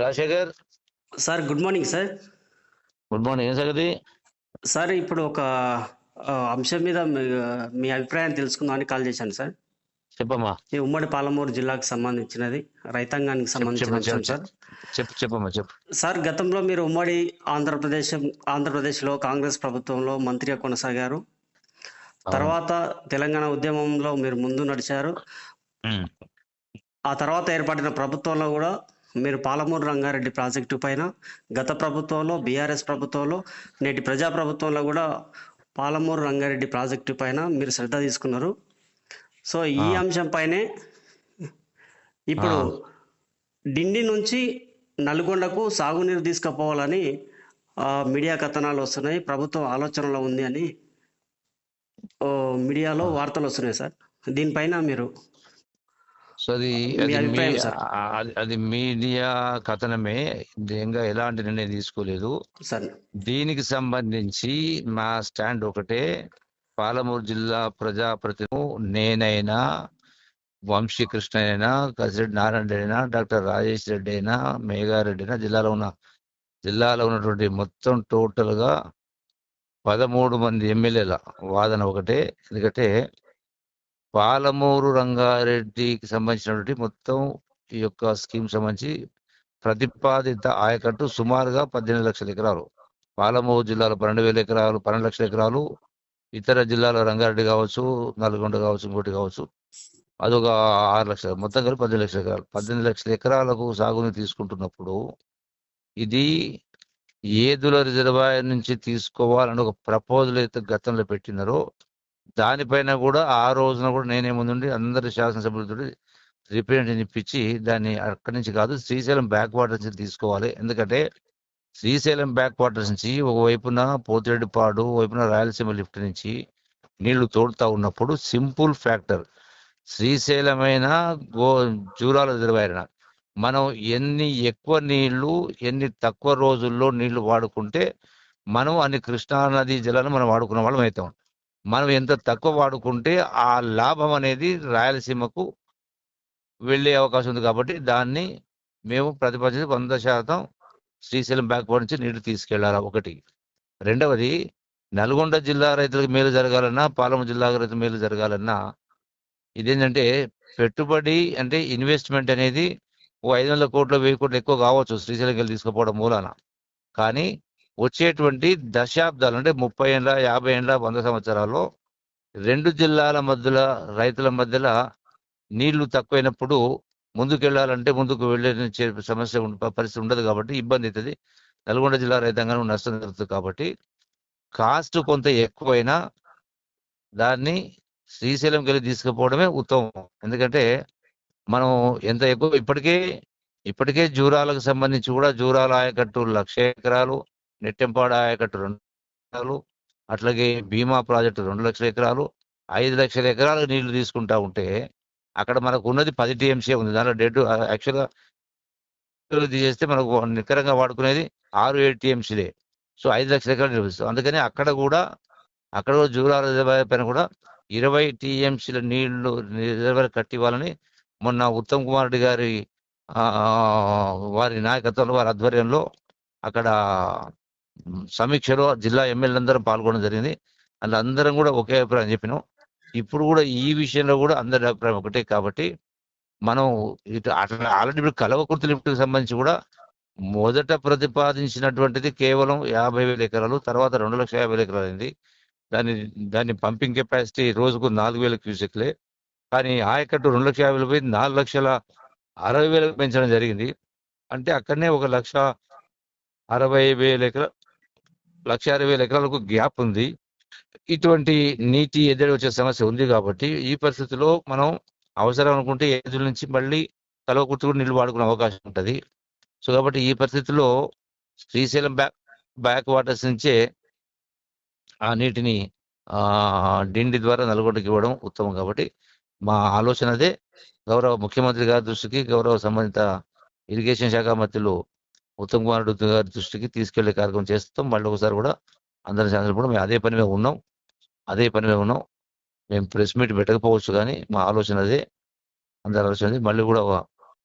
Rajasekhar, sir good morning sir. Good morning. ఏం సంగతి? Sir ఇప్పుడు ఒక అంశం మీద మీ అభిప్రాయం తెలుసుకుందామని కాల్ చేశాను సార్. చెప్పమ్మా. ఈ ఉమ్మడి పాలమూరు జిల్లాకు సంబంధించినది, రైతాంగానికి సంబంధించిన అంశం సార్. చెప్పమ్మా. సార్, గతంలో మీరు ఉమ్మడి ఆంధ్రప్రదేశ్లో కాంగ్రెస్ ప్రభుత్వంలో మంత్రిగా కొనసాగారు. తర్వాత తెలంగాణ ఉద్యమంలో మీరు ముందు నడిచారు. ఆ తర్వాత ఏర్పడిన ప్రభుత్వంలో కూడా మీరు పాలమూరు రంగారెడ్డి ప్రాజెక్టు పైన గత ప్రభుత్వంలో, బీఆర్ఎస్ ప్రభుత్వంలో, నేటి ప్రజాప్రభుత్వంలో కూడా పాలమూరు రంగారెడ్డి ప్రాజెక్టు పైన మీరు శ్రద్ధ తీసుకున్నారు. సో ఈ అంశం పైనే ఇప్పుడు డిండి నుంచి నల్గొండకు సాగునీరు తీసుకుపోవాలని మీడియా కథనాలు వస్తున్నాయి. ప్రభుత్వం ఆలోచనలో ఉంది అని మీడియాలో వార్తలు వస్తున్నాయి సార్. దీనిపైన మీరు అది మీడియా కథనమే, ఇంకా ఎలాంటి నిర్ణయం తీసుకోలేదు సార్. దీనికి సంబంధించి మా స్టాండ్ ఒకటే. పాలమూరు జిల్లా ప్రజాప్రతినిధి నేనైనా, వంశీకృష్ణ అయినా, కసిరెడ్డి నారాయణ రెడ్డి అయినా, డాక్టర్ రాజేష్ రెడ్డి అయినా, మేఘారెడ్డి అయినా, జిల్లాలో ఉన్నటువంటి మొత్తం టోటల్ గా 13 మంది ఎమ్మెల్యేల వాదన ఒకటే. ఎందుకంటే పాలమూరు రంగారెడ్డికి సంబంధించినటువంటి మొత్తం ఈ యొక్క స్కీమ్ సంబంధించి ప్రతిపాదిత ఆయకట్టు సుమారుగా 18 లక్షల ఎకరాలు. పాలమూరు జిల్లాలో 12,000 ఎకరాలు, 12 లక్షల ఎకరాలు. ఇతర జిల్లాలో రంగారెడ్డి కావచ్చు, నల్గొండ కావచ్చు, ఇంకోటి కావచ్చు, అదొక 6 లక్షలు, మొత్తం కలిపి 18 లక్షల ఎకరాలు. 18 లక్షల ఎకరాలకు సాగుని తీసుకుంటున్నప్పుడు ఇది ఏదుల రిజర్వాయర్ నుంచి తీసుకోవాలని ఒక ప్రపోజల్ అయితే గతంలో పెట్టినారో దానిపైన కూడా ఆ రోజున కూడా నేనే ముందుండి అందరి శాసనసభ్యులతో రిప్రజెంటేషన్ ఇప్పించి దాన్ని అక్కడి నుంచి కాదు, శ్రీశైలం బ్యాక్ వాటర్స్ నుంచి తీసుకోవాలి. ఎందుకంటే శ్రీశైలం బ్యాక్ వాటర్స్ నుంచి ఒకవైపున పోతిరెడ్డిపాడు, వైపున రాయలసీమ లిఫ్ట్ నుంచి నీళ్లు తోడుతా ఉన్నప్పుడు సింపుల్ ఫ్యాక్టర్, శ్రీశైలమైన జూరాల రిజర్వాయర్ మనం ఎన్ని ఎక్కువ నీళ్లు, ఎన్ని తక్కువ రోజుల్లో నీళ్లు వాడుకుంటే మనం అన్ని కృష్ణానది జలాలను మనం వాడుకున్న వాళ్ళం అవుతాం. మనం ఎంత తక్కువ వాడుకుంటే ఆ లాభం అనేది రాయలసీమకు వెళ్ళే అవకాశం ఉంది. కాబట్టి దాన్ని మేము ప్రతిపాదించి 100% శ్రీశైలం బ్యాక్వర్డ్ నుంచి నీళ్లు తీసుకెళ్లాలి ఒకటి. రెండవది, నల్గొండ జిల్లా రైతులకు మేలు జరగాలన్నా, పాలమూరు జిల్లా రైతులకు మేలు జరగాలన్నా ఇదేంటంటే పెట్టుబడి అంటే ఇన్వెస్ట్మెంట్ అనేది 500 కోట్లు 1000 కోట్లు ఎక్కువ కావచ్చు శ్రీశైలం వెళ్ళి తీసుకుపోవడం మూలాన. కానీ వచ్చేటువంటి దశాబ్దాలు అంటే 30 ఏళ్ళ, 50 ఏళ్ళ, 100 సంవత్సరాల్లో 2 జిల్లాల మధ్యలో రైతుల మధ్యలో నీళ్లు తక్కువైనప్పుడు ముందుకు వెళ్ళే సమస్య పరిస్థితి ఉండదు. కాబట్టి ఇబ్బంది అవుతుంది, నల్గొండ జిల్లా రైతాంగానికి నష్టం జరుగుతుంది. కాబట్టి కాస్ట్ కొంత ఎక్కువైనా దాన్ని శ్రీశైలంకి వెళ్ళి తీసుకుపోవడమే ఉత్తమం. ఎందుకంటే మనం ఎంత ఎక్కువ ఇప్పటికే జూరాలకు సంబంధించి కూడా జూరాల ఆయకట్టు 1,00,000 ఎకరాలు, నెట్టెంపాడు ఆయకట్టు 2 ఎకరాలు, అట్లాగే భీమా ప్రాజెక్టు 2 లక్షల ఎకరాలు, 5 లక్షల ఎకరాలు నీళ్లు తీసుకుంటా ఉంటే అక్కడ మనకు ఉన్నది 10 టీఎంసీ ఉంది. దాంట్లో యాక్చువల్గా తీసేస్తే మనకు నికరంగా వాడుకునేది 6-7 టీఎంసీలే. సో 5 లక్షల ఎకరాలు నిర్వహిస్తాం. అందుకని అక్కడ కూడా జూరాల రిజర్వాయర్ పైన కూడా 20 టీఎంసీల నీళ్లు రిజర్వాయర్ కట్టివ్వాలని మొన్న ఉత్తమ్ కుమార్ రెడ్డి గారి వారి నాయకత్వంలో, వారి ఆధ్వర్యంలో అక్కడ సమీక్షలో జిల్లా ఎమ్మెల్యేలందరం పాల్గొనడం జరిగింది. అందులో అందరం కూడా ఒకే అభిప్రాయం చెప్పినాం. ఇప్పుడు కూడా ఈ విషయంలో కూడా అందరి అభిప్రాయం ఒకటే. కాబట్టి మనం ఇటు అట్లా ఆల్రెడీ ఇప్పుడు కల్వకుర్తి లిఫ్ట్కి సంబంధించి కూడా మొదట ప్రతిపాదించినటువంటిది కేవలం 50,000 ఎకరాలు, తర్వాత 2,50,000 ఎకరాలు అయింది. దాని పంపింగ్ కెపాసిటీ రోజుకు 4,000 క్యూసెక్లే. కానీ ఆయకట్టు 2,50,000 పోయి 4,60,000 పెంచడం జరిగింది. అంటే అక్కడనే 1,60,000 ఎకరాలు, 1,60,000 ఎకరాలకు గ్యాప్ ఉంది. ఇటువంటి నీటి ఎద్దడి వచ్చే సమస్య ఉంది. కాబట్టి ఈ పరిస్థితిలో మనం అవసరం అనుకుంటే ఏదుల నుంచి మళ్ళీ కల్వకుర్తి కూడా నీళ్లు వాడుకునే అవకాశం ఉంటుంది. సో కాబట్టి ఈ పరిస్థితిలో శ్రీశైలం బ్యాక్ వాటర్స్ నుంచే ఆ నీటిని డిండి ద్వారా నల్గొండకి ఇవ్వడం ఉత్తమం. కాబట్టి మా ఆలోచన అదే. గౌరవ ముఖ్యమంత్రి గారి దృష్టికి, గౌరవ సంబంధిత ఇరిగేషన్ శాఖ మంత్రులు ఉత్తమ్ కుమార్ రెడ్డి గారి దృష్టికి తీసుకెళ్లే కార్యక్రమం చేస్తాం. మళ్ళీ ఒకసారి కూడా అందరి శాసనసభ్యులు కూడా మేము అదే పని మీద ఉన్నాం. మేము ప్రెస్ మీట్ పెట్టకపోవచ్చు, కానీ మా ఆలోచన అదే, అందరి ఆలోచన అదే. మళ్ళీ కూడా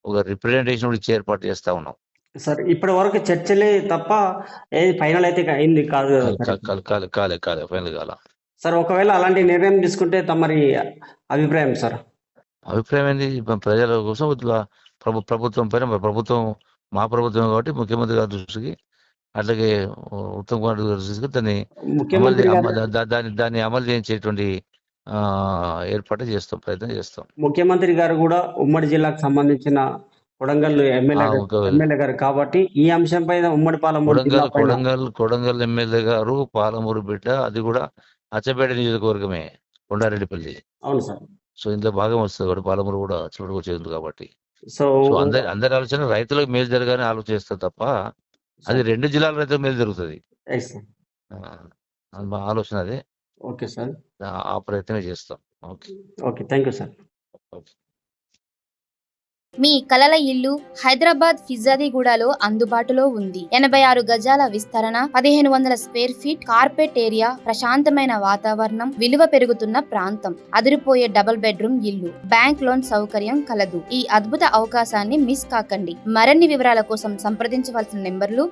ఒక రిప్రజెంటేషన్ కూడా ఇచ్చే ఏర్పాటు చేస్తా ఉన్నాం. సార్ ఇప్పటి వరకు చర్చలే తప్ప ఏది ఫైనల్ అయితే అయింది కాదు కదా సార్. కాలే ఫైనల్ కాల. సార్ ఒకవేళ అలాంటి నిర్ణయం తీసుకుంటే తమరి అభిప్రాయం సార్? అభిప్రాయం ఏంది? ప్రజల కోసం ప్రభుత్వం పైన మా ప్రభుత్వం కాబట్టి ముఖ్యమంత్రి గారి దృష్టికి, అట్లాగే ఉత్తమ్ కుమార్ రెడ్డి గారి దృష్టికి దాన్ని అమలు చేయించేటువంటి ఏర్పాటు చేస్తాం, ప్రయత్నం చేస్తాం. ముఖ్యమంత్రి గారు కూడా ఉమ్మడి జిల్లాకు సంబంధించిన కొడంగల్ ఎమ్మెల్యే గారు కాబట్టి ఈ అంశం పైన ఉమ్మడి పాలమూరు కొడంగల్ ఎమ్మెల్యే గారు పాలమూరు బిడ్డ, అది కూడా అచ్చపేట నియోజకవర్గమే, కొండారెడ్డిపల్లి. అవును సార్. సో ఇందులో భాగం వస్తుంది కాబట్టి పాలమూరు కూడా అచ్చపేటకు వచ్చేది కాబట్టి. సో అందరి ఆలోచన రైతులకు మేలు జరగాలని ఆలోచిస్తారు తప్ప అది 2 జిల్లాల రైతులకు మేలు జరుగుతుంది. మా ఆలోచన అదే. ఓకే సార్, ఆ ప్రయత్నమే చేస్తాం. Okay, thank you sir. మీ కలల ఇల్లు హైదరాబాద్ ఫిజాదిగూడలో అందుబాటులో ఉంది. 86 గజాల విస్తరణ, 1500 స్క్వేర్ ఫీట్, కార్పెట్ ఏరియా, ప్రశాంతమైన వాతావరణం, విలువ పెరుగుతున్న ప్రాంతం, అదిరిపోయే డబుల్ బెడ్రూమ్ ఇల్లు, బ్యాంక్ లోన్ సౌకర్యం కలదు. ఈ అద్భుత అవకాశాన్ని మిస్ కాకండి. మరిన్ని వివరాల కోసం సంప్రదించవలసిన నెంబర్లు